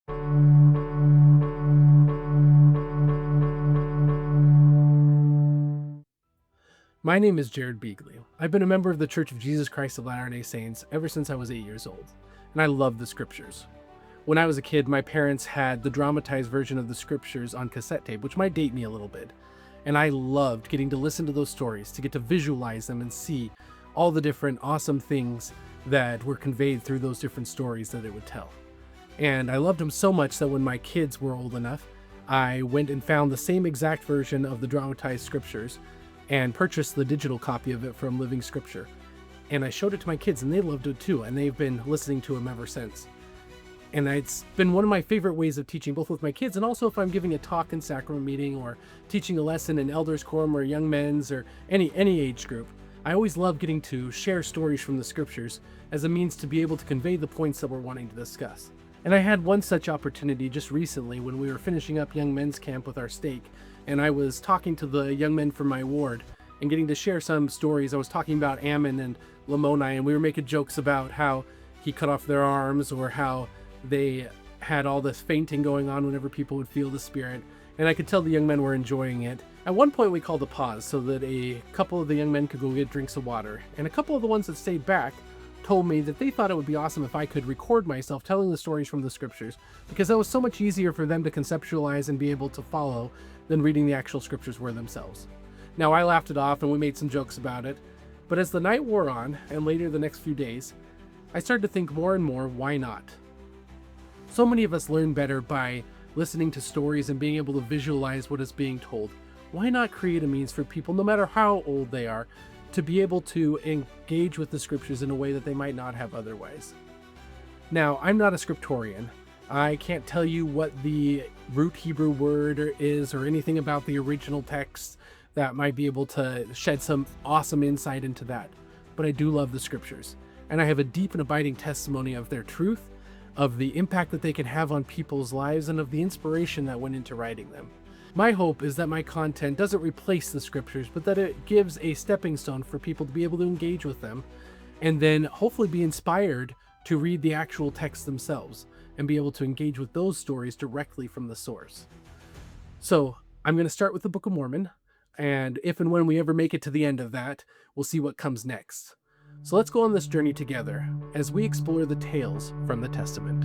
My name is Jared Beagley. I've been a member of the Church of Jesus Christ of Latter-day Saints ever since I was 8 years old, and I love the scriptures. When I was a kid, my parents had the dramatized version of the scriptures on cassette tape, which might date me a little bit, and I loved getting to listen to those stories, to get to visualize them and see all the different awesome things that were conveyed through those different stories that it would tell. And I loved them so much that when my kids were old enough, I went and found the same exact version of the dramatized scriptures and purchased the digital copy of it from Living Scripture. And I showed it to my kids, and they loved it too, and they've been listening to them ever since. And it's been one of my favorite ways of teaching, both with my kids and also if I'm giving a talk in sacrament meeting or teaching a lesson in elders quorum or young men's or any age group. I always love getting to share stories from the scriptures as a means to be able to convey the points that we're wanting to discuss. And I had one such opportunity just recently when we were finishing up young men's camp with our stake, and I was talking to the young men from my ward and getting to share some stories. I was talking about Ammon and Lamoni, and we were making jokes about how he cut off their arms or how they had all this fainting going on whenever people would feel the spirit, and I could tell the young men were enjoying it. At one point we called a pause so that a couple of the young men could go get drinks of water, and a couple of the ones that stayed back told me that they thought it would be awesome if I could record myself telling the stories from the scriptures, because that was so much easier for them to conceptualize and be able to follow than reading the actual scriptures were themselves. Now, I laughed it off and we made some jokes about it, but as the night wore on, and later the next few days, I started to think more and more, why not? So many of us learn better by listening to stories and being able to visualize what is being told. Why not create a means for people, no matter how old they are, to be able to engage with the scriptures in a way that they might not have otherwise? Now, I'm not a scriptorian. I can't tell you what the root Hebrew word is or anything about the original text that might be able to shed some awesome insight into that. But I do love the scriptures, and I have a deep and abiding testimony of their truth, of the impact that they can have on people's lives, and of the inspiration that went into writing them. My hope is that my content doesn't replace the scriptures, but that it gives a stepping stone for people to be able to engage with them, and then hopefully be inspired to read the actual texts themselves and be able to engage with those stories directly from the source. So I'm going to start with the Book of Mormon, and if and when we ever make it to the end of that, we'll see what comes next. So let's go on this journey together as we explore the tales from the Testament.